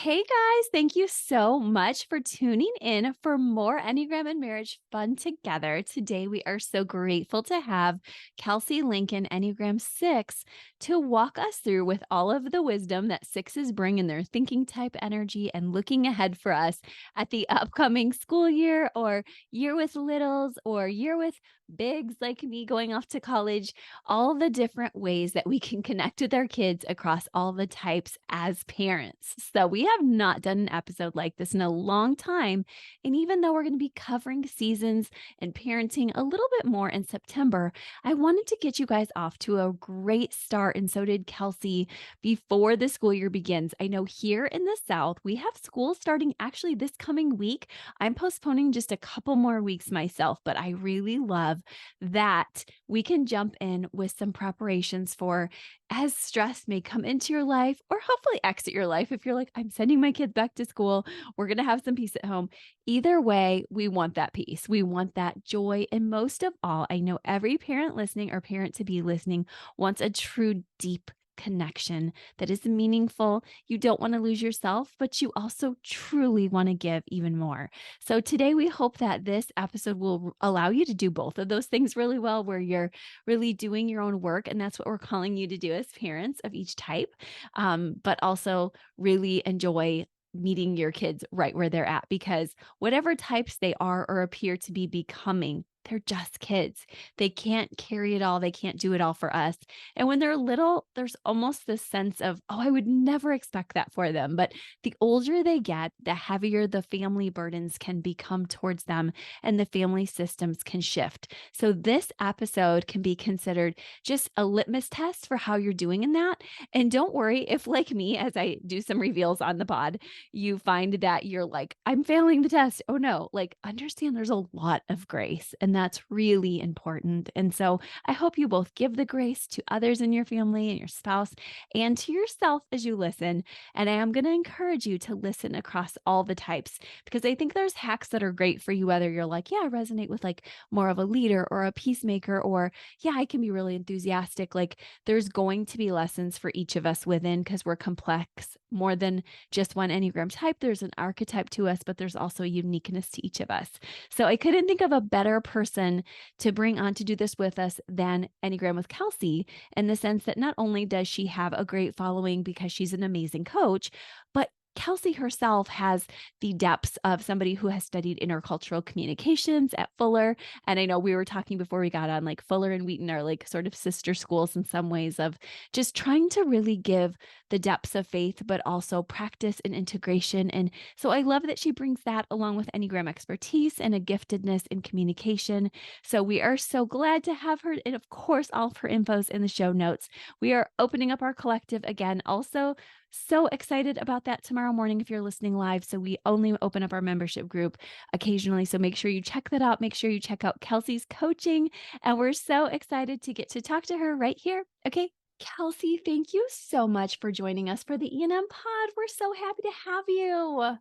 Hey guys, thank you so much for tuning in for more Enneagram and Marriage fun together. Today, we are so grateful to have Kelsey Lincoln, Enneagram 6, to walk us through with all of the wisdom that sixes bring in their thinking type energy and looking ahead for us at the upcoming school year or year with littles or year with bigs like me going off to college, all the different ways that we can connect with our kids across all the types as parents. So, we have not done an episode like this in a long time. And even though we're going to be covering seasons and parenting a little bit more in September, I wanted to get you guys off to a great start. And so did Kelsey before the school year begins. I know here in the South, we have school starting actually this coming week. I'm postponing just a couple more weeks myself, but I really love that we can jump in with some preparations for as stress may come into your life or hopefully exit your life. If you're like, I'm sending my kids back to school, we're going to have some peace at home. Either way, we want that peace. We want that joy. And most of all, I know every parent listening or parent to be listening wants a true deep connection that is meaningful. You don't want to lose yourself, but you also truly want to give even more. So today we hope that this episode will allow you to do both of those things really well, where you're really doing your own work. And that's what we're calling you to do as parents of each type, but also really enjoy meeting your kids right where they're at, because whatever types they are or appear to be becoming, they're just kids. They can't carry it all. They can't do it all for us. And when they're little, there's almost this sense of, oh, I would never expect that for them. But the older they get, the heavier the family burdens can become towards them and the family systems can shift. So this episode can be considered just a litmus test for how you're doing in that. And don't worry if, like me, as I do some reveals on the pod, you find that you're like, I'm failing the test. Oh no, like understand there's a lot of grace, and that's really important. And so I hope you both give the grace to others in your family and your spouse and to yourself as you listen. And I am going to encourage you to listen across all the types, because I think there's hacks that are great for you, whether you're like, yeah, I resonate with like more of a leader or a peacemaker, or yeah, I can be really enthusiastic. Like there's going to be lessons for each of us within, because we're complex more than just one Enneagram type. There's an archetype to us, but there's also a uniqueness to each of us. So I couldn't think of a better person to bring on to do this with us than Enneagram with Kelsey, in the sense that not only does she have a great following because she's an amazing coach, but Kelsey herself has the depths of somebody who has studied intercultural communications at Fuller. And I know we were talking before we got on, like Fuller and Wheaton are like sort of sister schools in some ways, of just trying to really give the depths of faith, but also practice and integration. And so I love that she brings that along with Enneagram expertise and a giftedness in communication. So we are so glad to have her. And of course, all of her info's in the show notes. We are opening up our collective again. Also, so excited about that tomorrow morning if you're listening live. So we only open up our membership group occasionally. So make sure you check that out. Make sure you check out Kelsey's coaching. And we're so excited to get to talk to her right here. Okay. Kelsey, thank you so much for joining us for the E&M pod. We're so happy to have you.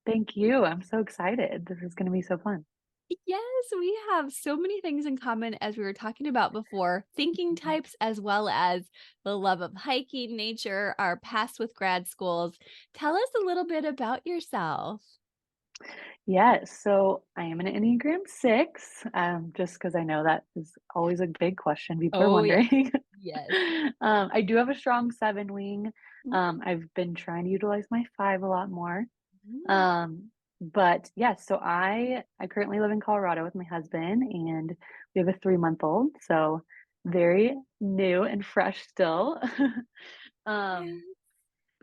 Thank you. I'm so excited. This is going to be so fun. Yes, we have so many things in common, as we were talking about before, thinking Mhm. types, as well as the love of hiking, nature, our past with grad schools. Tell us a little bit about yourself. Yes, so I am an Enneagram 6, just because I know that is always a big question people are Oh, yeah. wondering. Yes. I do have a strong 7 wing. I've been trying to utilize my 5 a lot more. Mhm. Um, but yes, so I currently live in Colorado with my husband, and we have a 3-month-old, so very new and fresh still. Um, Yes.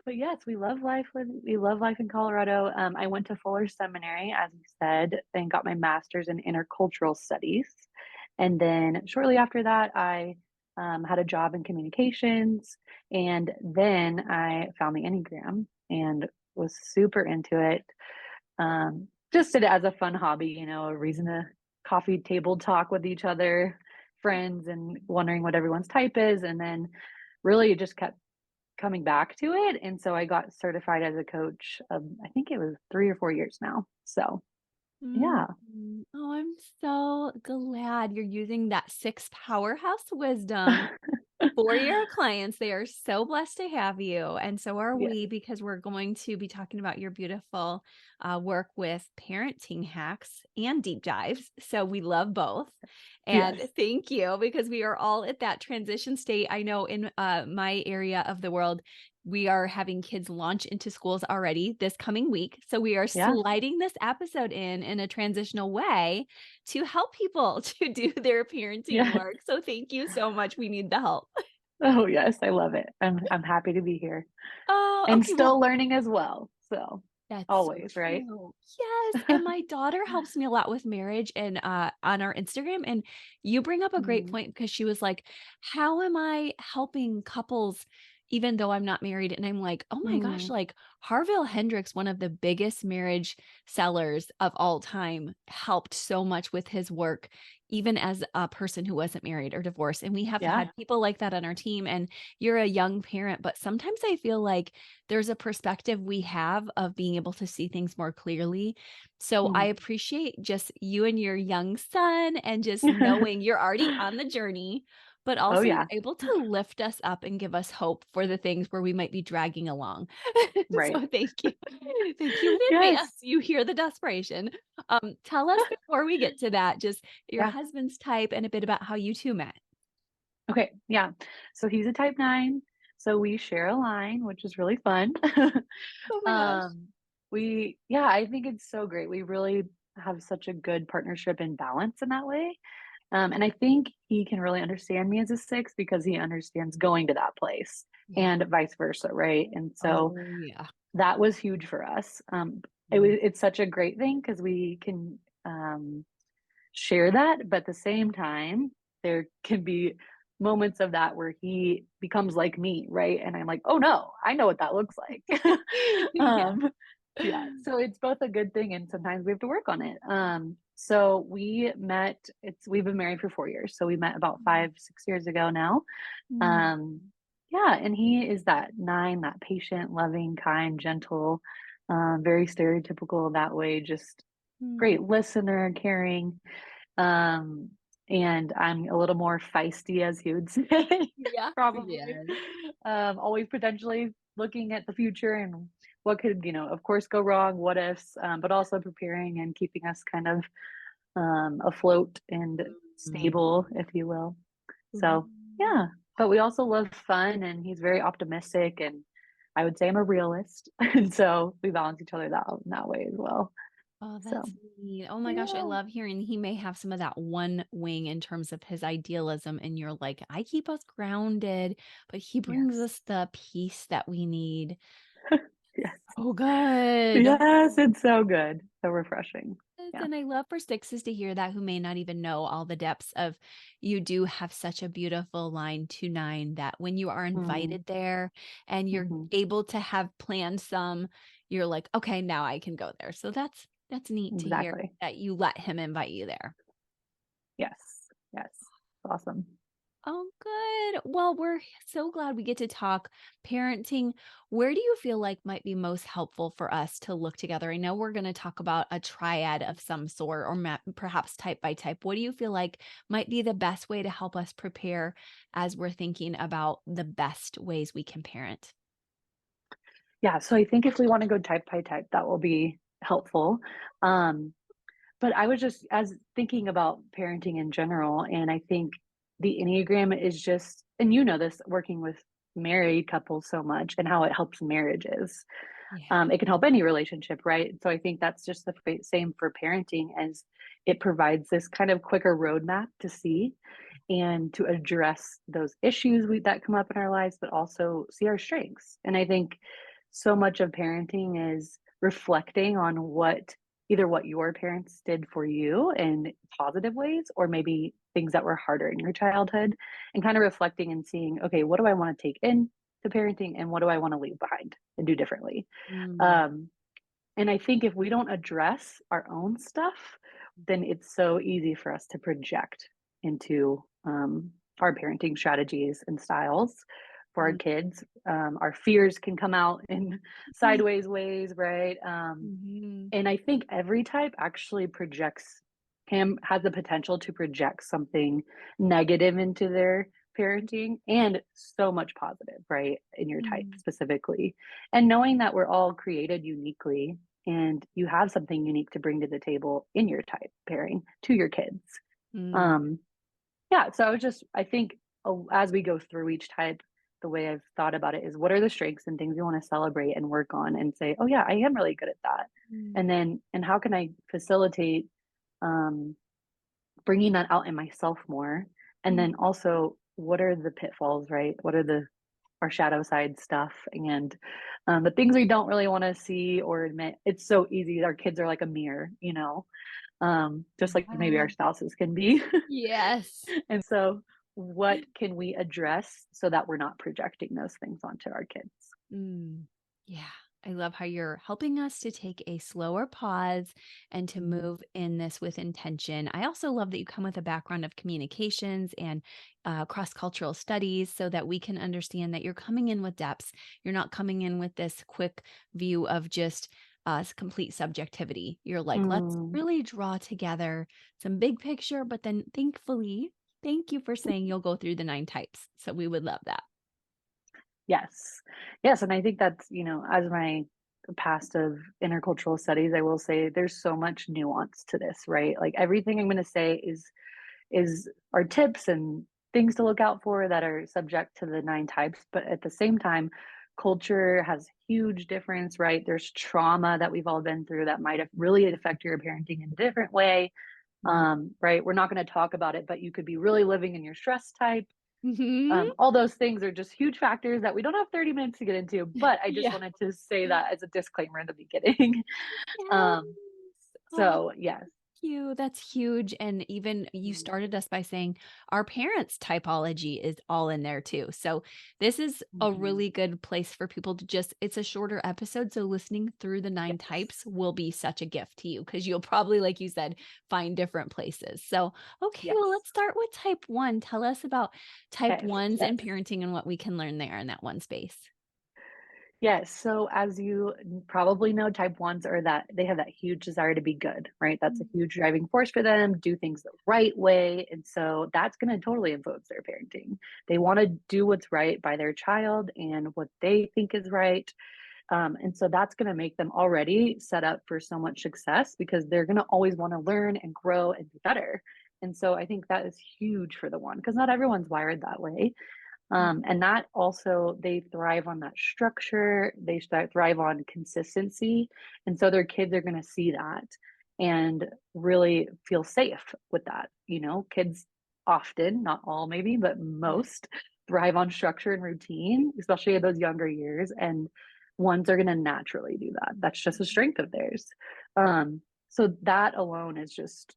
But yes, we love life in Colorado. I went to Fuller Seminary, as you said, and got my master's in intercultural studies. And then shortly after that, I had a job in communications, and then I found the Enneagram and was super into it. Just did it as a fun hobby, a reason to coffee table talk with each other, friends, and wondering what everyone's type is, and then really it just kept coming back to it, and so I got certified as a coach, I think it was 3 or 4 years now. So, Mm. yeah. Oh, I'm so glad you're using that six powerhouse wisdom. For your clients. They are so blessed to have you, and so are Yeah. we because we're going to be talking about your beautiful work with parenting hacks and deep dives. So we love both. And Yes. thank you because we are all at that transition state. I know in my area of the world, we are having kids launch into schools already this coming week. So we are Yeah. sliding this episode in a transitional way to help people to do their parenting Yes. work. So thank you so much. We need the help. Oh, yes, I love it. I'm happy to be here Oh, and okay. Well, still learning as well. So, that's so always, right? true. Yes, and my daughter helps me a lot with marriage and, on our Instagram, and you bring up a great Mm, point because she was like, "How am I helping couples even though I'm not married?" And I'm like, "Oh my gosh, mm, like, Harville Hendrix, one of the biggest marriage sellers of all time, helped so much with his work, even as a person who wasn't married or divorced." And we have yeah. had people like that on our team, and you're a young parent, but sometimes I feel like there's a perspective we have of being able to see things more clearly. So I Mm. appreciate just you and your young son and just knowing you're already on the journey, but Oh, also you're yeah. able to lift us up and give us hope for the things where we might be dragging along. Right. So thank you. Thank you in advance. Yes. You hear the desperation. Tell us before we get to that, just your Yeah. husband's type and a bit about how you two met. Okay. Yeah. So he's a type 9. So we share a line, which is really fun. Oh my gosh. um, yeah, I think it's so great. We really have such a good partnership and balance in that way. And I think he can really understand me as a 6 because he understands going to that place Yeah. and vice versa, right? And so Oh yeah. that was huge for us. Mm. It's such a great thing because we can share that, but at the same time, there can be moments of that where he becomes like me, right? And I'm like, oh no, I know what that looks like. Yeah. um, yeah, so it's both a good thing and sometimes we have to work on it. So we met, we've been married for 4 years. So we met about Mm, 5, 6 years ago now. mm, Um, yeah, and he is that 9, that patient, loving, kind, gentle, very stereotypical that way, just great mm. listener, caring. Um, and I'm a little more feisty, as he would say, Yeah, probably. yes. Always potentially looking at the future and what could, of course, go wrong, what ifs, but also preparing and keeping us kind of afloat and Mm. stable, if you will. So, Ooh. yeah, but we also love fun, and he's very optimistic, and I would say I'm a realist, and so we balance each other that way as well. Oh, So, that's neat. Oh my gosh, I yeah. love hearing he may have some of that one wing in terms of his idealism, and you're like, I keep us grounded, but he brings Yes. us the peace that we need. Yes. Oh, good. Yes, it's so good. So refreshing. Yes, Yeah. and I love for sixes to hear that who may not even know all the depths of you do have such a beautiful line to nine that when you are Mm, invited there and you're mhm. able to have planned some, you're like, okay, now I can go there. So that's neat to hear Exactly. that you let him invite you there. Yes. Yes. Awesome. Oh, good. Well, we're so glad we get to talk parenting. Where do you feel like might be most helpful for us to look together? I know we're going to talk about a triad of some sort or perhaps type by type. What do you feel like might be the best way to help us prepare as we're thinking about the best ways we can parent? Yeah, so I think if we wanna go type by type, that will be helpful. Um, but I was just as thinking about parenting in general, and I think the Enneagram is just and you know this working with married couples so much and how it helps marriages. Yeah. It can help any relationship, right? So I think that's just the same for parenting as it provides this kind of quicker roadmap to see and to address those issues that come up in our lives, but also see our strengths. And I think so much of parenting is reflecting on either what your parents did for you in positive ways, or maybe things that were harder in your childhood, and kind of reflecting and seeing, okay, what do I want to take in to parenting and what do I want to leave behind and do differently? Mm, Um, and I think if we don't address our own stuff, then it's so easy for us to project into our parenting strategies and styles for our mm, kids. Our fears can come out in sideways ways, right? mhm. And I think every type actually projects has the potential to project something negative into their parenting and so much positive, right, in your type Mm, specifically. And knowing that we're all created uniquely and you have something unique to bring to the table in your type pairing to your kids. mm, Um, yeah, so I think as we go through each type, the way I've thought about it is what are the strengths and things we want to celebrate and work on and say, oh, yeah, I am really good at that. mm, And how can I facilitate um, bringing that out in myself more? And mm. then also, what are the pitfalls, right? What are our shadow side stuff and the things we don't really want to see or admit? It's so easy. Our kids are like a mirror, just like maybe Yeah. our spouses can be. Yes. And so, what can we address so that we're not projecting those things onto our kids? Mm, yeah. I love how you're helping us to take a slower pause and to Mhm. move in this with intention. I also love that you come with a background of communications and cross cultural studies so that we can understand that you're coming in with depths. You're not coming in with this quick view of just complete subjectivity. You're like, let's Mm, really draw together some big picture, but then thankfully, thank you for saying you'll go through the 9 types. So we would love that. yes. Yes, and I think that's, as my past of intercultural studies, I will say there's so much nuance to this, right? Like everything I'm going to say is our tips and things to look out for that are subject to the 9 types, but at the same time, culture has huge difference, right? There's trauma that we've all been through that might have really affect your parenting in a different way. Mm. Right? We're not going to talk about it, but you could be really living in your stress type. Mhm. All those things are just huge factors that we don't have 30 minutes to get into, but I just Yeah. wanted to say that as a disclaimer in the beginning. Yes. um, Oh, so yes, you. That's huge. And even you mm, started us by saying our parents' typology is all in there too. So this is a mhm, really good place for people to just, it's a shorter episode. So listening through the 9 types yes, will be such a gift to you because you'll probably, like you said, find different places. So, okay, well, yes, let's start with type one. Tell us about type okay, ones yes. and parenting and what we can learn there in that one space. Yes. So as you probably know, type ones are that they have that huge desire to be good, right? That's a Mm, huge driving force for them, do things the right way. And so that's going to totally influence their parenting. They want to do what's right by their child and what they think is right. And so that's going to make them already set up for so much success because they're going to always want to learn and grow and be better. And so I think that is huge for the one because not everyone's wired that way. mm, And that also, they thrive on that structure, thrive on consistency. And so their kids are going to see that and really feel safe with that. Kids often, not all maybe, but yeah. most thrive on structure and routine, especially in those younger years. And ones are going to naturally do that. That's just a strength of theirs. So that alone is just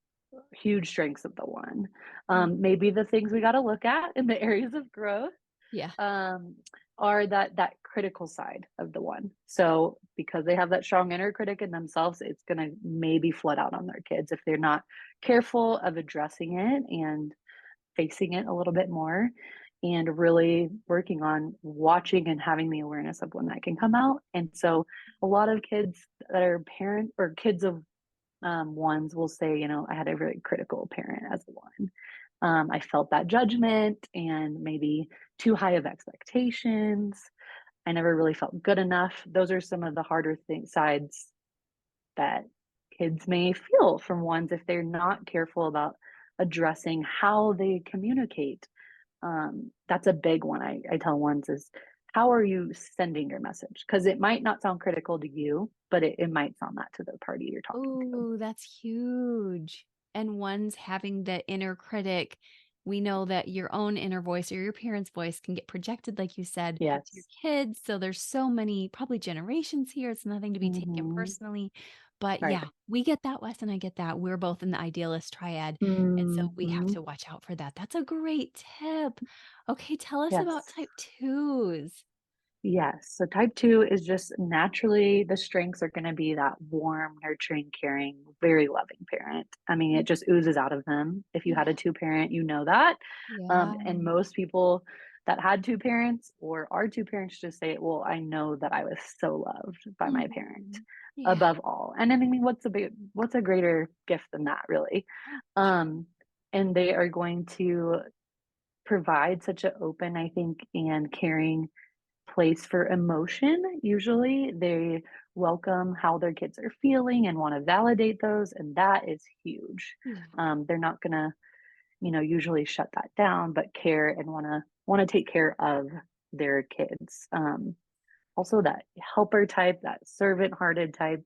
huge strengths of the one. Mm, Maybe the things we got to look at in the areas of growth yeah. um, are that critical side of the one. So because they have that strong inner critic in themselves, it's going to maybe flood out on their kids if they're not careful of addressing it and facing it a little bit more and really working on watching and having the awareness of when that can come out. And so a lot of kids that are parent or kids of ones will say, I had a really critical parent as a one. I felt that judgment and maybe too high of expectations. I never really felt good enough. Those are some of the harder sides that kids may feel from ones if they're not careful about addressing how they communicate. That's a big one. I tell ones is how are you sending your message? Because it might not sound critical to you, but it might sound that to the party you're talking to. Oh, that's huge. And one's having the inner critic. We know that your own inner voice or your parents' voice can get projected, like you said, to your Yes. kids. So there's so many probably generations here. It's nothing to be taken Hmm. personally. But Right. yeah, we get that, Wes, and I get that. We're both in the idealist triad. And so we have Hmm. to watch out for that. That's a great tip. Okay, tell us about Yes. type twos. Yes. So type two is just naturally the strengths are going to be that warm, nurturing, caring, very loving parent. I mean, it just oozes out of them. If you had a Yeah. two parent, you know that. Yeah. And most people that had two parents or are two parents just say, well, I know that I was so loved by my parent Mhm. Yeah. above all. And I mean, what's a greater gift than that, really? True. And they are going to provide such an open, I think, and caring place for emotion. Usually they welcome how their kids are feeling and want to validate those, and that is huge. Yeah. They're not gonna, usually shut that down, but care and want to take care of their kids. Also that helper type, that servant hearted type,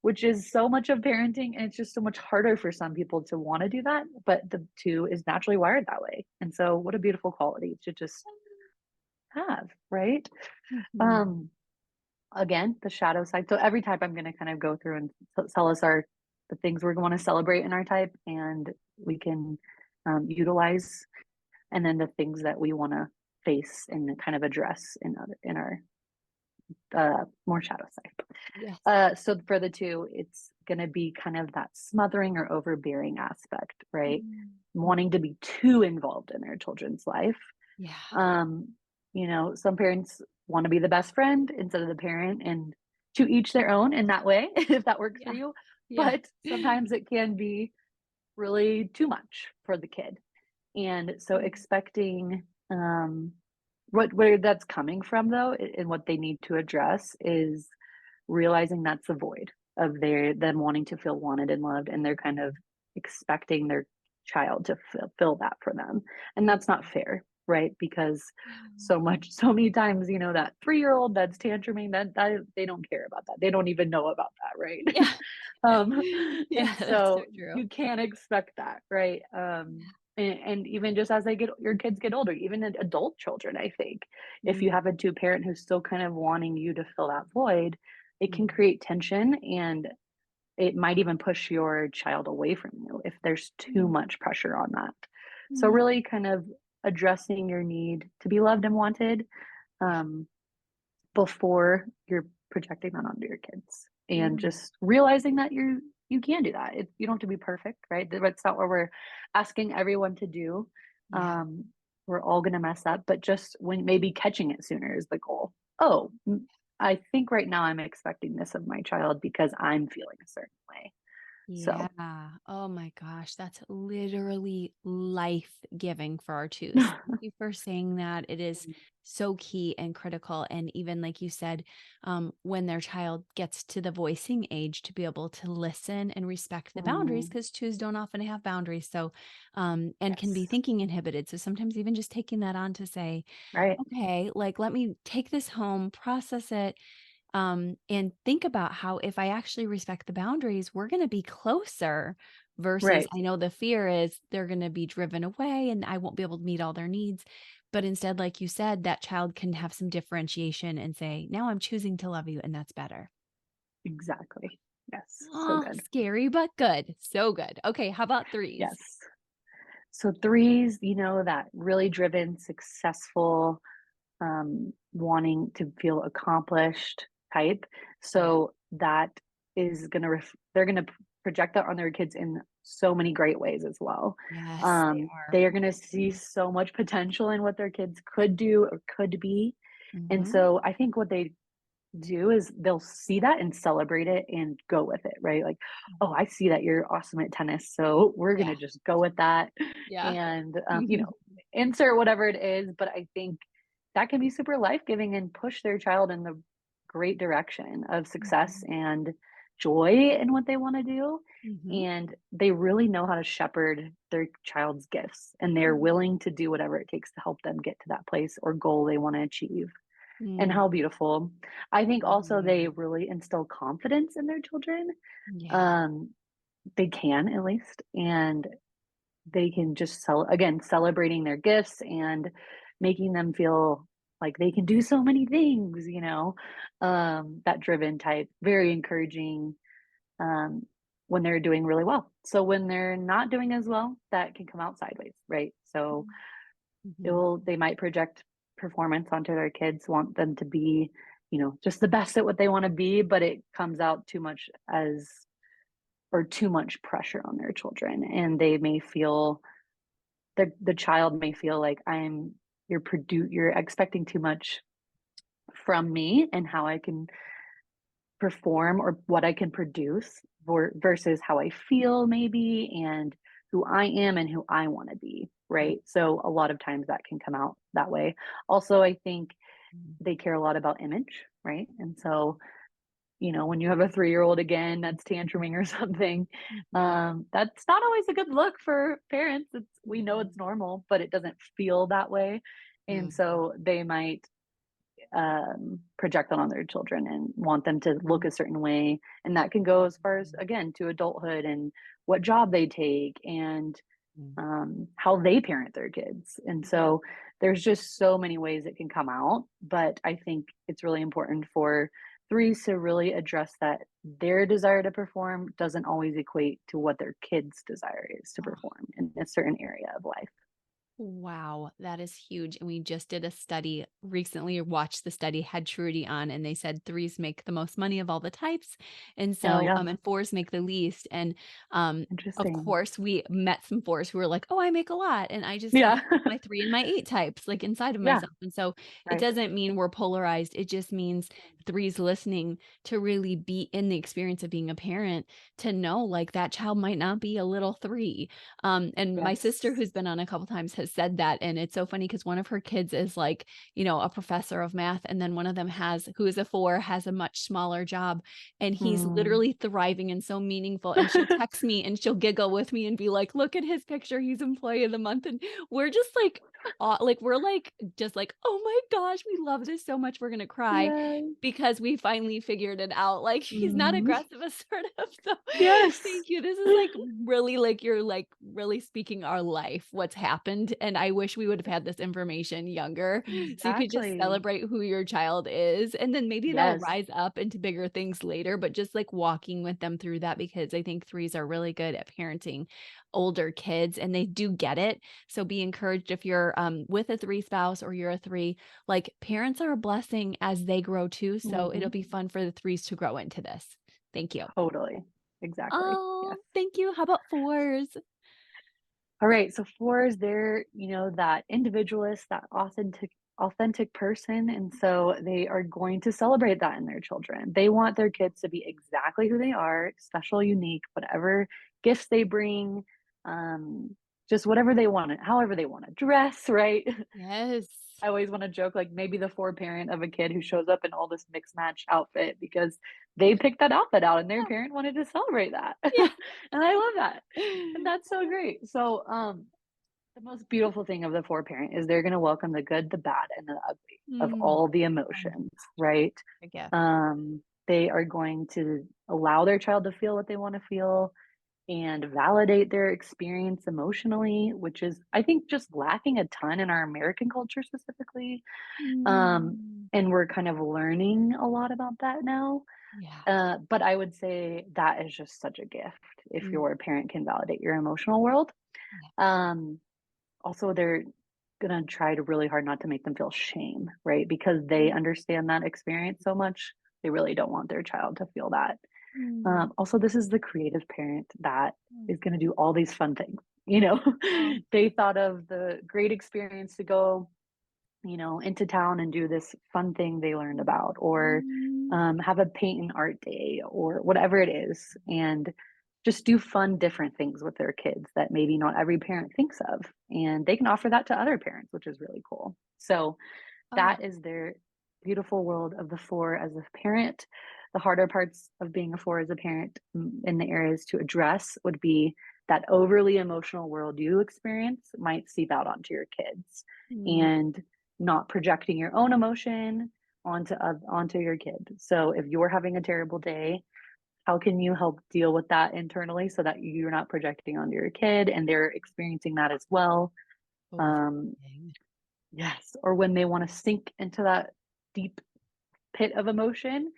which is so much of parenting, and it's just so much harder for some people to want to do that, but the two is naturally wired that way. And so what a beautiful quality to just have, right? Mhm. Um, Again, the shadow side. So every type I'm going to kind of go through and tell us the things we're going to celebrate in our type, and we can utilize, and then the things that we want to face and kind of address in our more shadow side. Yes. So for the two, it's going to be kind of that smothering or overbearing aspect, right? Mhm. Wanting to be too involved in their children's life. Yeah. Um, some parents want to be the best friend instead of the parent, and to each their own in that way, if that works for Yeah. you. Yeah. But sometimes it can be really too much for the kid. And so Mhm. expecting where that's coming from though, and what they need to address is realizing that's a void of them wanting to feel wanted and loved, and they're kind of expecting their child to fill that for them, and that's not fair, right? Because so many times, that 3-year-old that's tantruming, that they don't care about that, they don't even know about that, right? Yeah. um Yeah, and that's so so true. you can't expect that, right? And even just as your kids get older, even adult children, I think if you Mm, have a two parent who's still kind of wanting you to fill that void, it can mhm, create tension, and it might even push your child away from you if there's too mm, much pressure on that. So mm. really kind of addressing your need to be loved and wanted, Yeah. um, before you're projecting that onto your kids, and Mm, just realizing that you can do that. You don't have to be perfect, right? That's not what we're asking everyone to do. yeah. um, we're all going to mess up, but just when maybe catching it sooner is the goal. Oh, I think right now I'm expecting this of my child because I'm feeling a certain way. Yeah. So Oh my gosh, that's literally life-giving for our twos. Thank you for saying that. It is so key and critical. And even like you said, when their child gets to the voicing age, to be able to listen and respect the boundaries, Mhm. because twos don't often have boundaries. So, and can be Yes, thinking inhibited. So sometimes even just taking that on to say, right, okay, like let me take this home, process it, and think about how if I actually respect the boundaries, we're going to be closer versus right. I know the fear is they're going to be driven away and I won't be able to meet all their needs. But instead, like you said, that child can have some differentiation and say, now I'm choosing to love you, and that's better. Exactly. Yes, so Oh, good. scary, but good. So good. Okay. How about threes? Yes. So threes, that really driven, successful, wanting to feel accomplished type. Yeah. So that is they're gonna project that on their kids in so many great ways as well. Yes, they They are. are gonna see so much potential in what their kids could do or could be. And Hmm. so I think what they do is they'll see that and celebrate it and go with it, right? Like, oh, I see that you're awesome at tennis, so we're Yeah. gonna just go with that, Yeah. and insert whatever it is. But I think that can be super life giving and push their child in the great direction of success Mhm. and joy in what they want to do. Mhm. And they really know how to shepherd their child's gifts, and they're Mhm. willing to do whatever it takes to help them get to that place or goal they want to achieve. And Mm. how beautiful. I think also Yeah. they really instill confidence in their children. Yeah. Um, they can at least, and they can just again, celebrating their gifts and making them feel like they can do so many things, that driven type, very encouraging, um, when they're doing really well. So when they're not doing as well, that can come out sideways, right? So Mhm. they might project performance onto their kids, want them to be, just the best at what they want to be, but it comes out too much as or too much pressure on their children, and they may feel the child may feel like you're expecting too much from me and how I can perform or what I can produce versus how I feel maybe, and who I am and who I want to be, right? So a lot of times that can come out that way. Also, I think they care a lot about image, right? And so, when you have a 3-year-old again that's tantruming or something, Mhm. that's not always a good look for parents. We know Mhm. it's normal, but it doesn't feel that way. And Mhm. so they might project that on their children and want them to look a certain way. And that can go as far as, again, to adulthood and what job they take and Mhm. how they parent their kids. And Yeah. so there's just so many ways it can come out. But I think it's really important for threes to really address that their desire to perform doesn't always equate to what their kids' desire is to perform in a certain area of life. Wow, that is huge. And we just did a study recently, or watched the study, had Trudy on, and they said threes make the most money of all the types. And Oh, so, yeah. and fours make the least. And of Interesting. course, we met some fours who were like, oh, I make a lot. And I just have Yeah. my 3 and my 8 types like inside of Yeah. myself. And so it Right. doesn't mean we're polarized. It just means threes listening to really be in the experience of being a parent, to know like that child might not be a little 3. And my sister, Yes. who's been on a couple times, has said that. And it's so funny because one of her kids is like, a professor of math. And then one of them who is a 4, has a much smaller job. And he's Mm. literally thriving and so meaningful. And she'll text me and she'll giggle with me and be like, look at his picture. He's employee of the month. And we're just like we're like, just like, oh my gosh, we love this so much. We're going to cry Yes. because we finally figured it out. Like he's not Mhm. aggressive assertive. So Yes. thank you. This is like really like you're like really speaking our life, what's happened. And I wish we would have had this information younger so you could just Exactly. celebrate who your child is. And then maybe they'll Yes. rise up into bigger things later, but just like walking with them through that, because I think threes are really good at parenting older kids and they do get it. So be encouraged if you're with a 3 spouse or you're a 3, like parents are a blessing as they grow too. So it'll Mhm. be fun for the threes to grow into this. Thank you. Totally. Exactly. Yes. Oh, thank you. How about fours? All right. So fours, they're, that individualist, that authentic person. And so they are going to celebrate that in their children. They want their kids to be exactly who they are, special, unique, whatever gifts they bring, um, just whatever they want, however they want to dress, right? Yes. I always want to joke like maybe the parent of a kid who shows up in all this mixed match outfit because they picked that outfit out and their parent wanted to celebrate that. Yeah. And I love that. And that's so great. So the most beautiful thing of the parent is they're going to welcome the good, the bad, and the ugly of Mm. all the Oh, emotions, right? a gift. They are going to allow their child to feel what they want to feel and validate their experience emotionally, which is, I think, just lacking a ton in our American culture specifically. Mm. And we're kind of learning a lot about that now. Yeah. But I would say that is just such a gift if Mm. your parent can validate your emotional world. Yeah. Um, Also, they're gonna try to really hard not to make them feel shame, right? Because they Mm. understand that experience so much, they really don't want their child to feel that. Mm. Also, this is the creative parent that Mm. is going to do all these fun things. You know, Oh. they thought of the great experience to go, into town and do this fun thing they learned about, or Mm. have a paint and art day, or whatever it is, and just do fun, different things with their kids that maybe not every parent thinks of. And they can offer that to other parents, which is really cool. So, Oh. that is their beautiful world of the 4 as a parent. The harder parts of being a 4 as a parent, in the areas to address would be that overly emotional world you experience might seep out onto your kids, Mm. and not projecting your own emotion onto your kid. So if you're having a terrible day, how can you help deal with that internally so that you're not projecting onto your kid and they're experiencing that as well? Um, Overthinking. Yes, or when they wanna sink into that deep pit of emotion,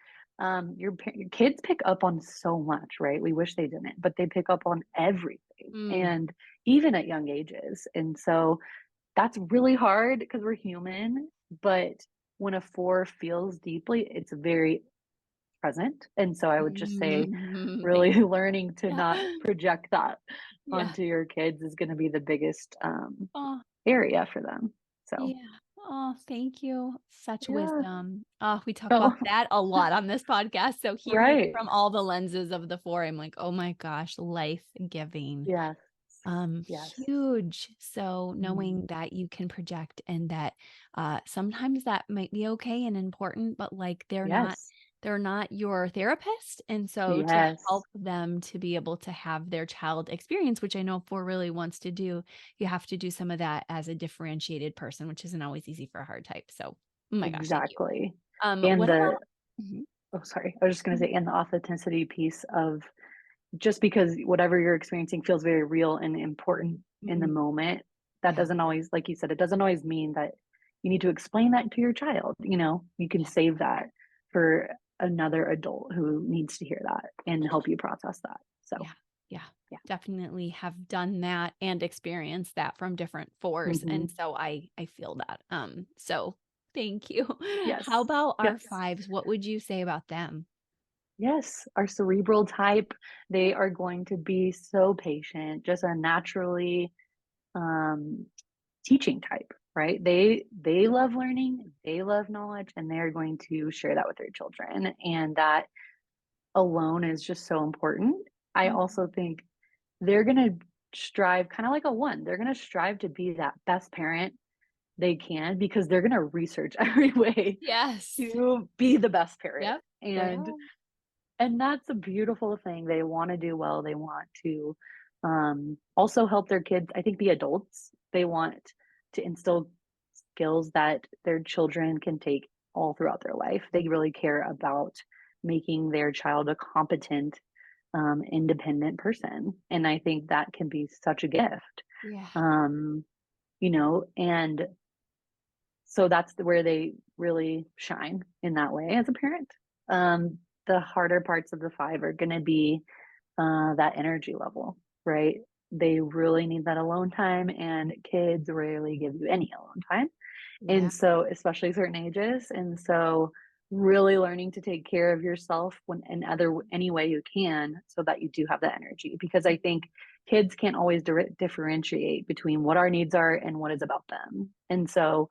your kids pick up on so much, right? We wish they didn't, but they pick up on everything, Mm. and even at young ages, and so that's really hard because 'cause we're human, but when a 4 feels deeply, it's very present, and so I would just say Mm. Thank really you. learning to Yeah. not project that Yeah. onto your kids is gonna be the biggest, Oh, area for them, so yeah. Oh, thank you. Such yeah. wisdom. Oh, we talk about Oh, that a lot on this podcast. So hearing it right. from all the lenses of the 4, I'm like, oh my gosh, life giving. Yes. Yes. Huge. So Mhm. knowing that you can project and that sometimes that might be okay and important, but like Yes. they're not your therapist. And so to Yes. help them to be able to have their child experience, which I know Four really wants to do, you have to do some of that as a differentiated person, which isn't always easy for a hard type. So, oh my gosh, thank you. Exactly. And What the about Mhm, oh, sorry. I was just gonna mhm, say, and the authenticity piece of just because whatever you're experiencing feels very real and important in the mhm. moment, that Yeah, doesn't always, like you said, it doesn't always mean that you need to explain that to your child. You can yeah, save that for another adult who needs to hear that and help you process that. So, yeah, yeah. yeah. Definitely have done that and experienced that from different fours. And Hmm. so I feel that. So thank you. How Yes. about our Yes. fives? What would you say about them? Yes. Our cerebral type, they are going to be so patient, just a naturally um, teaching type, right? They love learning, they love knowledge, and they're going to share that with their children. And that alone is just so important. I Mhm. also think they're gonna strive kind of like a one. They're gonna strive to be that best parent they can because they're gonna research every way Yes. to be the best parent. Yep. They And are. and that's a beautiful thing. They want to do well. They want to also help their kids. I think the adults, they want to instill skills that their children can take all throughout their life. They really care about making their child a competent, independent person. And I think that can be such a gift. Yeah. Um, and so that's where they really shine in that way as a parent. The harder parts of the five are going to be that energy level, right? They really need that alone time, and kids rarely give you any alone time. Yeah. And so, especially certain ages, and so really learning to take care of yourself when in other any way you can, so that you do have that energy. Because I think kids can't always differentiate between what our needs are and what is about them. And so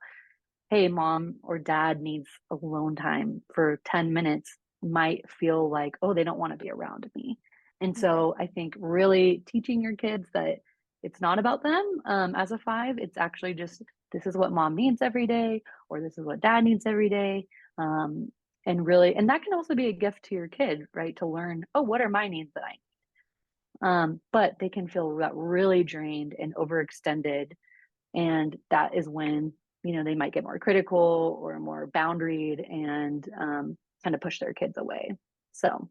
hey, mom or dad needs alone time for 10 minutes might feel like, oh, they don't want to be around me. And Mhm. so I think really teaching your kids that it's not about them as a five, it's actually just this is what mom needs every day, or this is what dad needs every day. Um, and really, and that can also be a gift to your kid, right? To learn, oh, what are my needs that I need? But they can feel really drained and overextended, and that is when they might get more critical or more boundaried and kind of push their kids away. So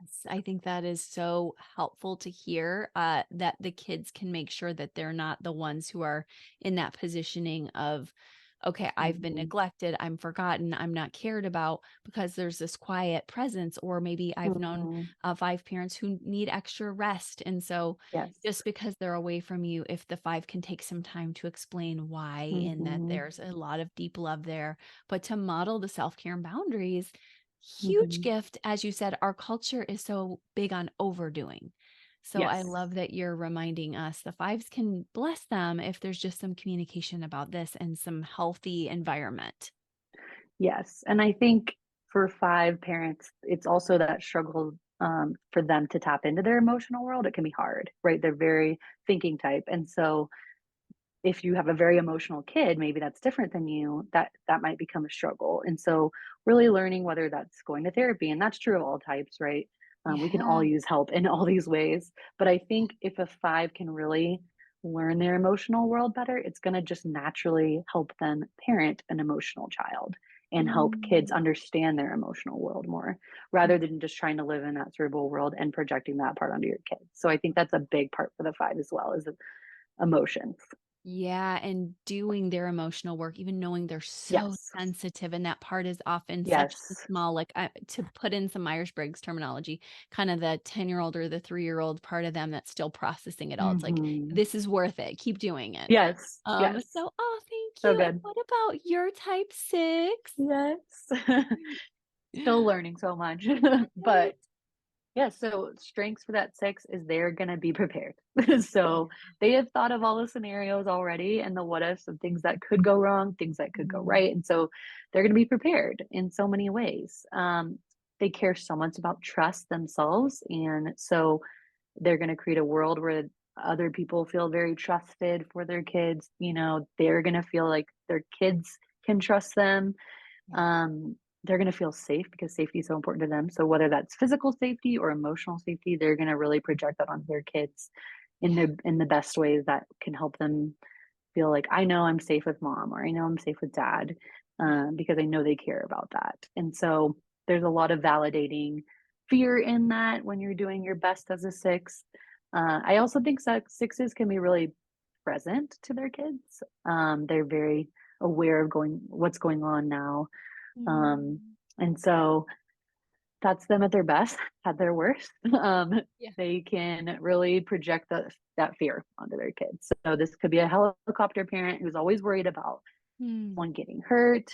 Yes, I think that is so helpful to hear that the kids can make sure that they're not the ones who are in that positioning of, okay, I've been mhm, neglected, I'm forgotten, I'm not cared about because there's this quiet presence. Or maybe I've known mhm, five parents who need extra rest. And so yes, just because they're away from you, if the five can take some time to explain why and that mhm, there's a lot of deep love there, but to model the self care and boundaries. Huge mhm. gift, as you said, our culture is so big on overdoing. So I Yes, love that you're reminding us the fives can bless them if there's just some communication about this and some healthy environment. yes, and I think for five parents, it's also that struggle for them to tap into their emotional world. It can be hard, right? They're very thinking type, and so if you have a very emotional kid, maybe that's different than you, that might become a struggle. And so really learning whether that's going to therapy, and that's true of all types, right? We can all Yeah. use help in all these ways. But I think if a five can really learn their emotional world better, it's going to just naturally help them parent an emotional child and help kids Mm. understand their emotional world more rather than just trying to live in that cerebral world and projecting that part onto your kids. So I think that's a big part for the five as well, is the emotions. Yeah, and doing their emotional work, even knowing they're so Yes. sensitive, and that part is often such the Yes. small, like, to put in some Myers-Briggs terminology, kind of the 10-year-old or the 3-year-old part of them that's still processing it all. It's like, Mhm. "This is worth it, keep doing it." Yes, yes. So oh, thank So you, and good. what about your type 6? Yes. Still learning so much. Right? But, yeah, so strengths for that 6 is they're gonna be prepared. So, they have thought of all the scenarios already and the what ifs of things that could go wrong, things that could go Mhm. right, and so they're gonna be prepared in so many ways. They care so much about trust themselves, and so they're gonna create a world where other people feel very trusted for their kids. They're going to feel like their kids can trust them. They're going to feel safe because safety is so important to them. So whether that's physical safety or emotional safety, they're going to really project that onto their kids in the best ways that can help them feel like, I know I'm safe with mom, or I know I'm safe with dad, because I know they care about that. And so there's a lot of validating fear in that when you're doing your best as a six. I also think sixes can be really present to their kids. They're very aware of what's going on now. Um, Mm. and so that's them at their best, at their worst. Yeah. They can really project that fear onto their kids. So this could be a helicopter parent who's always worried about Mm. one getting hurt,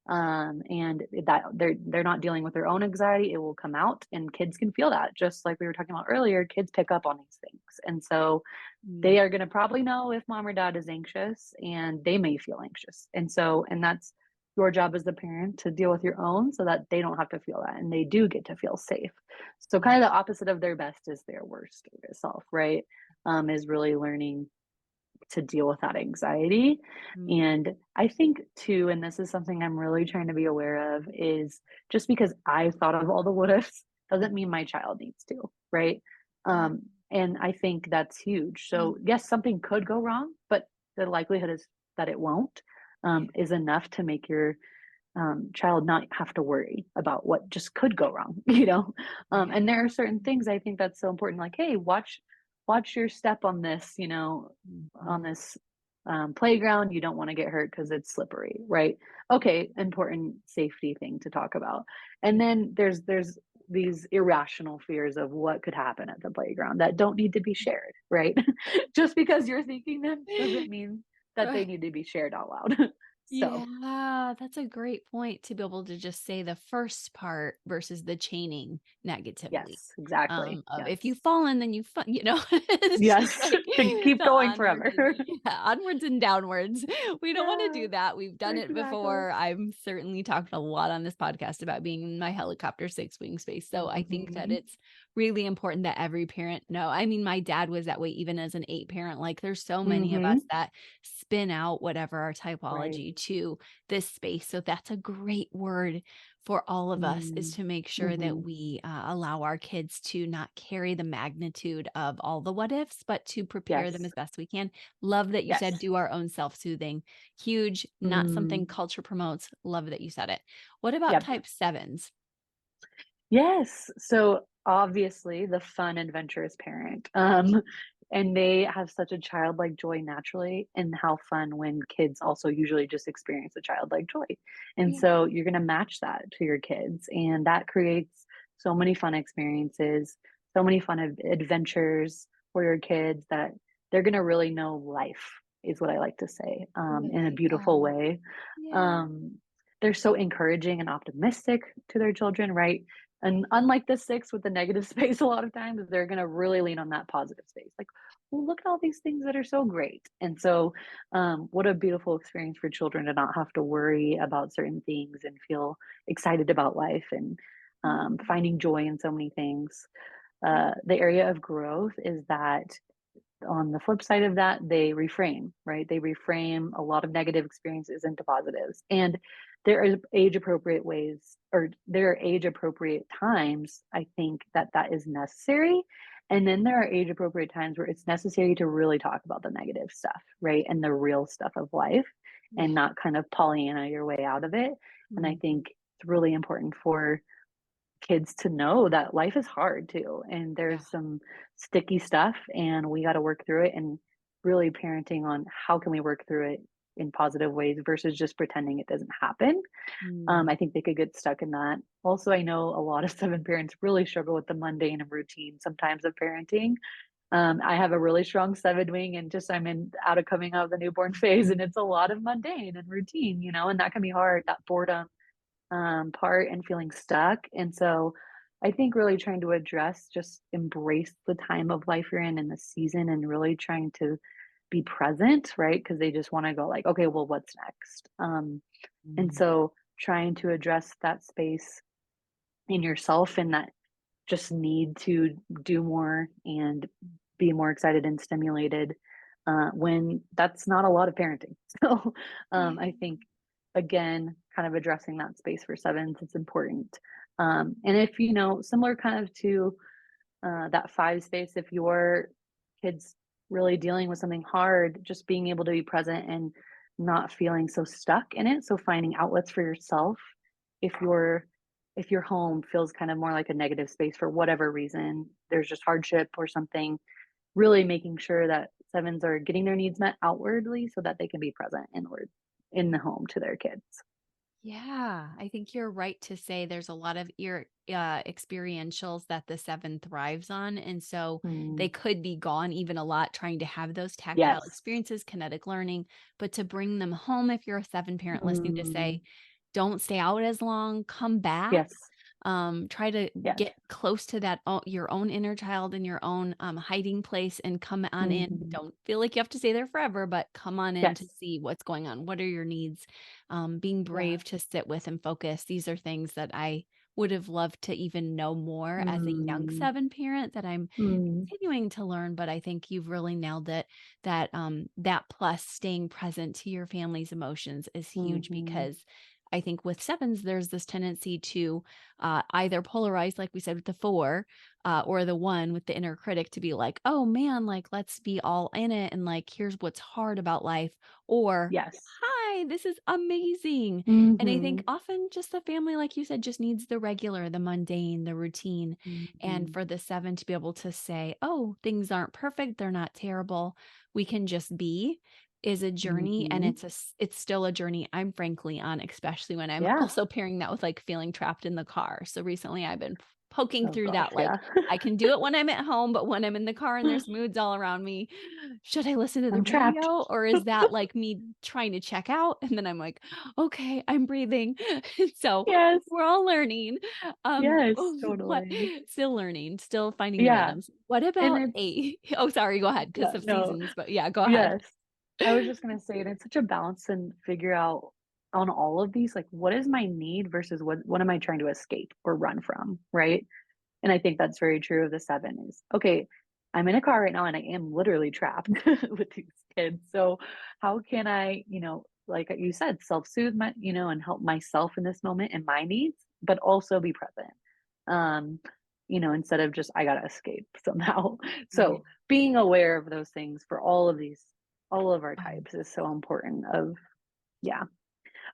and that they're not dealing with their own anxiety. It will come out, and kids can feel that. Just like we were talking about earlier, kids pick up on these things, and so Mm. they are going to probably know if mom or dad is anxious, and they may feel anxious. And that's your job as the parent to deal with your own so that they don't have to feel that and they do get to feel safe. So kind of the opposite of their best is their worst self, right? Is really learning to deal with that anxiety. Mm. And I think too, and this is something I'm really trying to be aware of, is just because I thought of all the what ifs doesn't mean my child needs to, right? Yeah. And I think that's huge. Mm. So yes, something could go wrong, but the likelihood is that it won't, is enough to make your child not have to worry about what just could go wrong, Yeah. and there are certain things I think that's so important, like, hey, watch your step on this, on Mhm. this playground. You don't want to get hurt because it's slippery, right? Okay, important safety thing to talk about. And then there's these irrational fears of what could happen at the playground that don't need to be shared, right? Just because you're thinking them doesn't mean that they Right. need to be shared out loud. So Yeah, that's a great point to be able to just say the first part versus the chaining negatively. yes, exactly. Of if you've Yes. fallen, then it's just Yes. like To keep the going onwards forever. and yeah, onwards and downwards. We don't want to Yeah, do that. We've done it exactly. before. I've certainly talked a lot on this podcast about being in my helicopter six wing space. So I think that Mhm. it's really important that every parent know. I mean, my dad was that way even as an eight parent. Like there's so many of us Mhm. that spin out whatever our Right. typology to this space. So that's a great word for all of us is Mm. to make sure that Mhm. we allow our kids to not carry the magnitude of all the what ifs, but to prepare them Yes. as best we can. Love that you said Yes. do our own self soothing. Huge, not Mm. something culture promotes. Love that you said it. What about Yep. type sevens? Yes. So obviously the fun, adventurous parent. And they have such a childlike joy naturally, and how fun when kids also usually just experience a childlike joy. And Yeah. so you're going to match that to your kids, and that creates so many fun experiences, so many fun adventures for your kids that they're going to really know life, is what I like to say, in a Good. beautiful way. Yeah. Um, they're so encouraging and optimistic to their children, right? And unlike the six with the negative space, a lot of times they're going to really lean on that positive space. Like, well, look at all these things that are so great. And so, what a beautiful experience for children to not have to worry about certain things and feel excited about life, and Mm. finding joy in so many things. Yeah. The area of growth is that on the flip side of that, they reframe, right? They reframe a lot of negative experiences into positives. And there are age appropriate ways, or there are age appropriate times, I think, that is necessary. And then there are age appropriate times where it's necessary to really talk about the negative stuff, right? And the real stuff of life, Yeah. and not kind of Pollyanna your way out of it. And I Mhm. think it's really important for kids to know that life is hard too, and Yeah. there's some sticky stuff, and we got to work through it, and really parenting on how can we work through it in positive ways versus just pretending it doesn't happen. Mm. I think they could get stuck in that. Also, I know a lot of seven parents really struggle with the mundane and routine sometimes of parenting. I have a really strong seven wing, and just I'm in out of coming out of the newborn phase, and it's a lot of mundane and routine, and that can be hard, that boredom part, and feeling stuck. And so I think really trying to address, just embrace the time of life you're in and the season, and really trying to be present, right? Because they just want to go like, okay, well, what's next? And Mm. so trying to address that space in yourself, and that just need to do more and be more excited and stimulated when that's not a lot of parenting. So Yeah. I think, again, kind of addressing that space for sevens, it's important. And if, similar kind of to that five space, if your kid's really dealing with something hard, just being able to be present and not feeling so stuck in it. So finding outlets for yourself. If your home feels kind of more like a negative space for whatever reason, there's just hardship or something, really making sure that sevens are getting their needs met outwardly so that they can be present inward in the home to their kids. Yeah, I think you're right to say there's a lot of experientials that the seven thrives on. And so they Mm, could be gone even a lot trying to have those tactile yes. experiences, kinetic learning, but to bring them home, if you're a seven parent listening, to Mm, say, don't stay out as long, come back. yes. Try to Yes. get close to that your own inner child and your own hiding place and come on in. Mhm. Don't feel like you have to stay there forever, but come on in to Yes. see what's going on. What are your needs? Being Yeah. brave to sit with and focus. These are things that I would have loved to even know more as a young Mm, seven parent that I'm mm, continuing to learn, but I think you've really nailed it. That plus staying present to your family's emotions is huge, mhm. because I think with sevens, there's this tendency to either polarize, like we said with the four, or the one with the inner critic, to be like, oh man, like let's be all in it. And like, here's what's hard about life. Or, Yes. hi, this is amazing. And I think Mhm. often just the family, like you said, just needs the regular, the mundane, the routine. And Mhm. for the seven to be able to say, oh, things aren't perfect, they're not terrible, we can just be, is a journey. And Mhm. it's still a journey I'm frankly on, especially when I'm Yeah. also pairing that with like feeling trapped in the car. So recently I've been poking Oh through gosh, that, yeah. like I can do it when I'm at home, but when I'm in the car and there's moods all around me, should I listen to the I'm trapped. radio, or is that like me trying to check out? And then I'm like, okay, I'm breathing. So Yes. we're all learning. Yes, What, totally. still learning, still finding the Yeah, rhythms. What and about it's a, oh, sorry, go ahead, because yeah, of no. seasons, but yeah, go ahead. Yes. I was just gonna say, and it's such a balance and figure out on all of these, like, what is my need versus what am I trying to escape or run from, right? And I think that's very true of the seven is, okay, I'm in a car right now and I am literally trapped with these kids. So how can I, like you said, self-soothe and help myself in this moment and my needs, but also be present. Um, instead of just I gotta escape somehow. Right. So being aware of those things for all of our Um, types is so important of yeah.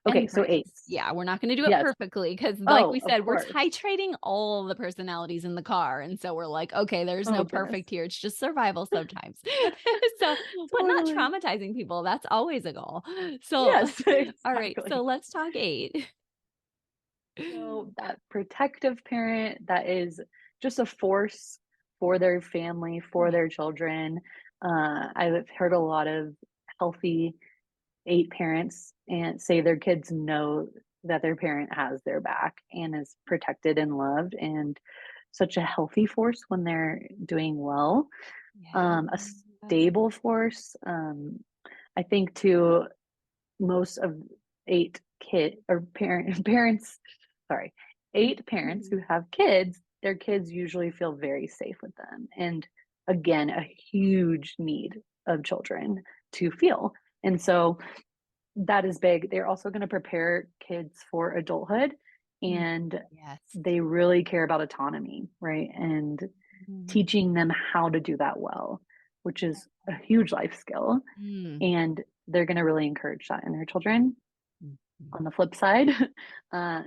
Okay, And so eight. grace. Yeah, we're not gonna do it Yes. perfectly because, like Oh, we of said, we're course. titrating all the personalities in the car, and so we're like, "Okay, there's Oh no goodness. perfect here, it's just survival sometimes." So, but not Totally. traumatizing people, that's always a goal. So, Yes, all right, so exactly. let's talk 8. So that protective parent that is just a force for their family, for Yeah. their children. I've heard a lot of healthy eight parents and say their kids know that their parent has their back and is protected and loved and such a healthy force when they're doing well. Yeah. A stable force. I think too, most of eight kid or parents, sorry, eight parents who Mhm. have kids, their kids usually feel very safe with them. And again, a huge need of children to feel. And so that is big. They're also going to prepare kids for adulthood Mm. and Yes. they really care about autonomy, right? And Mhm. teaching them how to do that well, which is a huge life skill. Mm. And they're going to really encourage that in their children. Mhm. On the flip side,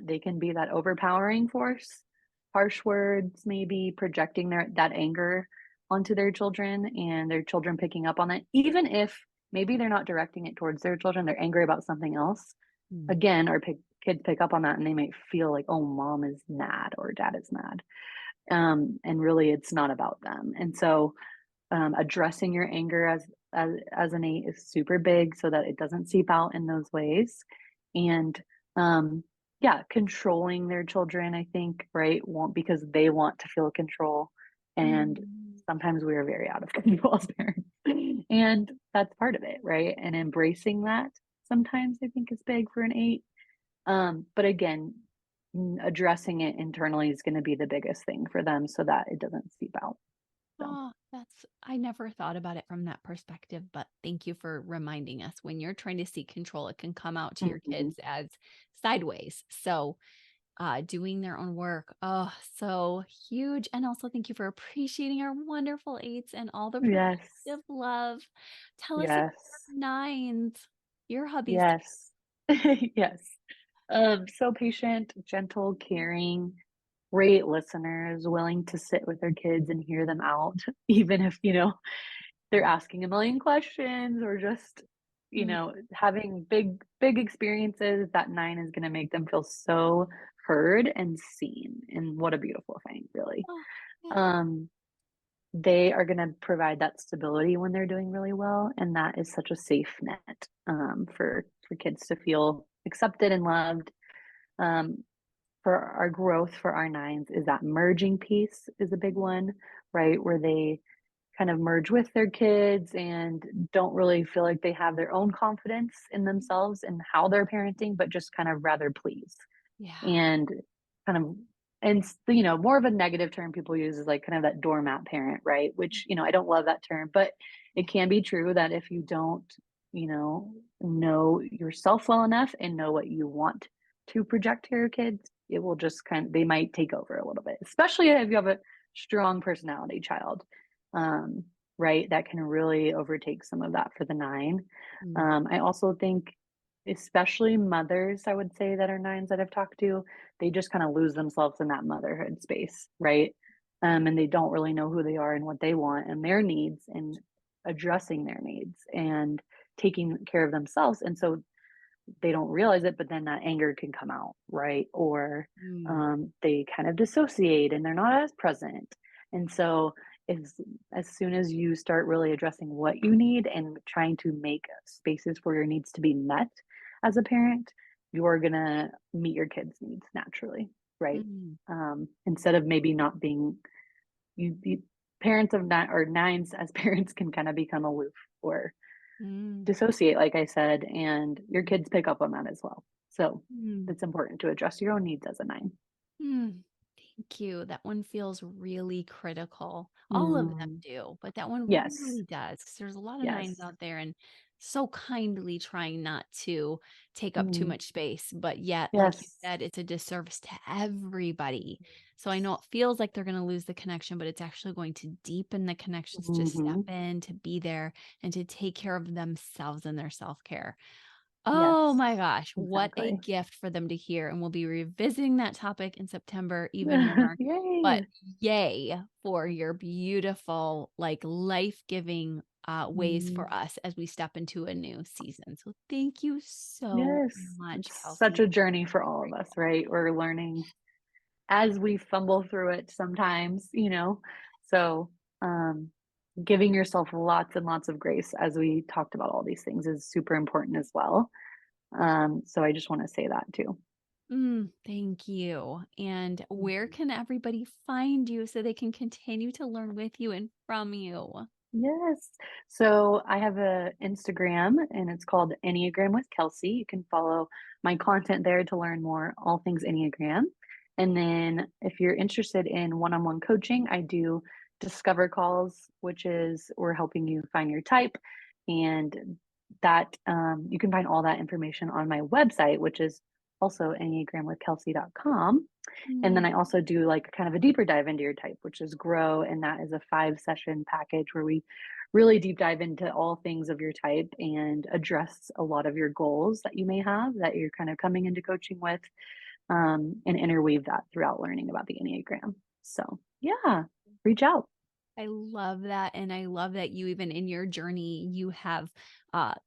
they can be that overpowering force, harsh words, maybe projecting that anger onto their children and their children picking up on that, even if maybe they're not directing it towards their children, they're angry about something else. Mm. Again, our kids pick up on that and they might feel like, oh, mom is mad or dad is mad. And really, it's not about them. And so, addressing your anger as an eight is super big so that it doesn't seep out in those ways. And yeah, controlling their children, I think, right, won't because they want to feel control. And Mm. sometimes we are very out of control as parents. And that's part of it, right? And embracing that sometimes I think is big for an eight. But again, addressing it internally is going to be the biggest thing for them so that it doesn't seep out. So, Oh, I never thought about it from that perspective, but thank you for reminding us when you're trying to seek control, it can come out to your Mhm. kids as sideways. So, doing their own work, oh, so huge. And also thank you for appreciating our wonderful eights and all the Yes. protective love. Tell us about Yes. your nines, your hubby's. Yes. Yes. So patient, gentle, caring, great listeners, willing to sit with their kids and hear them out, even if, they're asking a million questions or just, Mm, having big experiences. That nine is going to make them feel so heard and seen. And what a beautiful thing, really. oh, yeah. Um, they are going to provide that stability when they're doing really well. And that is such a safe net for kids to feel accepted and loved. Um, for our growth for our nines is that merging piece is a big one, right? Where they kind of merge with their kids and don't really feel like they have their own confidence in themselves and how they're parenting, but just kind of rather please Yeah. and kind of and more of a negative term people use is like kind of that doormat parent, right? Which I don't love that term, but it can be true that if you don't know yourself well enough and know what you want to project to your kids, it will just they might take over a little bit, especially if you have a strong personality child, um, right? That can really overtake some of that for the nine. Mm, I also think especially mothers, I would say, that are nines that I've talked to, they just kind of lose themselves in that motherhood space, right? And they don't really know who they are and what they want and their needs and addressing their needs and taking care of themselves. And so they don't realize it, but then that anger can come out, right? Or mm, they kind of dissociate and they're not as present. And so, as soon as you start really addressing what you need and trying to make spaces for your needs to be met as a parent, you're gonna meet your kids' needs naturally, right? mm, Instead of maybe not being parents of nine or nines as parents can kind of become aloof or mm, dissociate, like I said, and your kids pick up on that as well. So mm. it's important to address your own needs as a nine. Mm, thank you. That one feels really critical. All of them Mm, do, but that one yes, really does because there's a lot of nines yes. out there and so kindly trying not to take up too Mm, much space. But yet, like you yes. said, it's a disservice to everybody. So I know it feels like they're going to lose the connection, but it's actually going to deepen the connections to step Mhm. in, to be there, and to take care of themselves and their self care. Oh Yes, my gosh, what a exactly. gift for them to hear, and we'll be revisiting that topic in September even more. But Yay. yay for your beautiful, like, life-giving, ways Mm, for us as we step into a new season. So thank you so yes, much, it's such Kelsey. a journey for all of us, right? We're learning as we fumble through it sometimes, So, um, giving yourself lots and lots of grace as we talked about all these things is super important as well. So I just want to say that too. Thank you. And where Mhm. can everybody find you so they can continue to learn with you and from you? Yes. So I have a Instagram and it's called Enneagram with Kelsey. You can follow my content there to learn more all things Enneagram. And then if you're interested in one-on-one coaching, I do discover calls, which is we're helping you find your type. And that you can find all that information on my website, which is also enneagramwithkelsey.com. And then Mm, I also do like kind of a deeper dive into your type, which is grow. And that is a 5 session package where we really deep dive into all things of your type and address a lot of your goals that you may have that you're kind of coming into coaching with, and interweave that throughout learning about the Enneagram. So, yeah, reach out. I love that, and I love that you even in your journey, you have,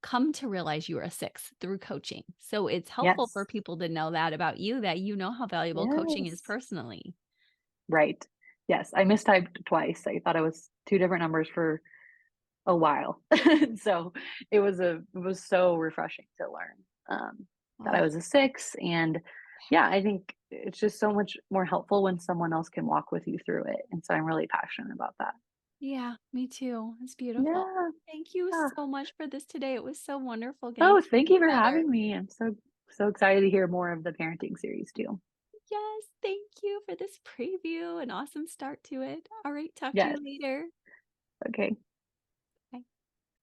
come to realize you are a 6 through coaching. So it's helpful for Yes. people to know that about you, that you know how valuable coaching is Yes. personally. Right. Yes. I mistyped twice. I thought it was two different numbers for a while. So it was so refreshing to learn that I Oh, was a 6. And yeah, I think it's just so much more helpful when someone else can walk with you through it. And so I'm really passionate about that. yeah, me too. It's beautiful. Yeah. Thank you Yeah. so much for this today. It was so wonderful getting Oh, to thank know you for you better. having me. I'm so excited to hear more of the parenting series too. Yes, thank you for this preview, an awesome start to it. All right, talk to you Yes. later. Okay. Okay.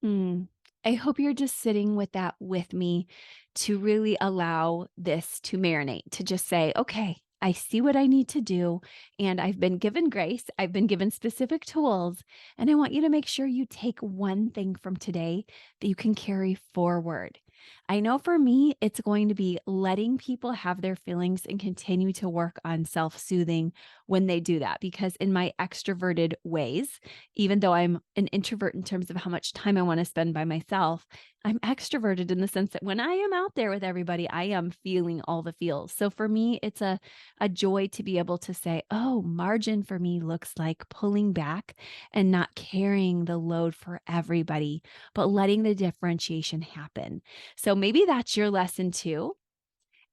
Mm. I hope you're just sitting with that with me to really allow this to marinate, to just say, okay, I see what I need to do, and I've been given grace. I've been given specific tools, and I want you to make sure you take one thing from today that you can carry forward. I know for me, it's going to be letting people have their feelings and continue to work on self soothing when they do that. Because in my extroverted ways, even though I'm an introvert in terms of how much time I want to spend by myself, I'm extroverted in the sense that when I am out there with everybody, I am feeling all the feels. So for me, it's a joy to be able to say, oh, margin for me looks like pulling back and not carrying the load for everybody, but letting the differentiation happen. So maybe that's your lesson too.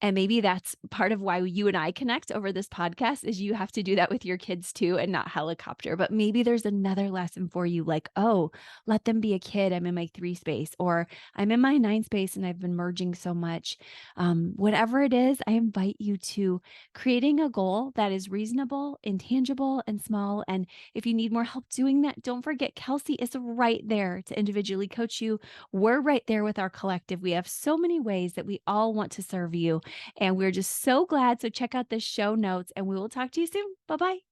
And maybe that's part of why you and I connect over this podcast is you have to do that with your kids too and not helicopter. But maybe there's another lesson for you like, oh, let them be a kid. I'm in my 3 space or I'm in my 9 space and I've been merging so much. Whatever it is, I invite you to creating a goal that is reasonable, intangible, and small. And if you need more help doing that, don't forget Kelsey is right there to individually coach you. We're right there with our collective. We have so many ways that we all want to serve you. And we're just so glad. So check out the show notes and we will talk to you soon. Bye bye.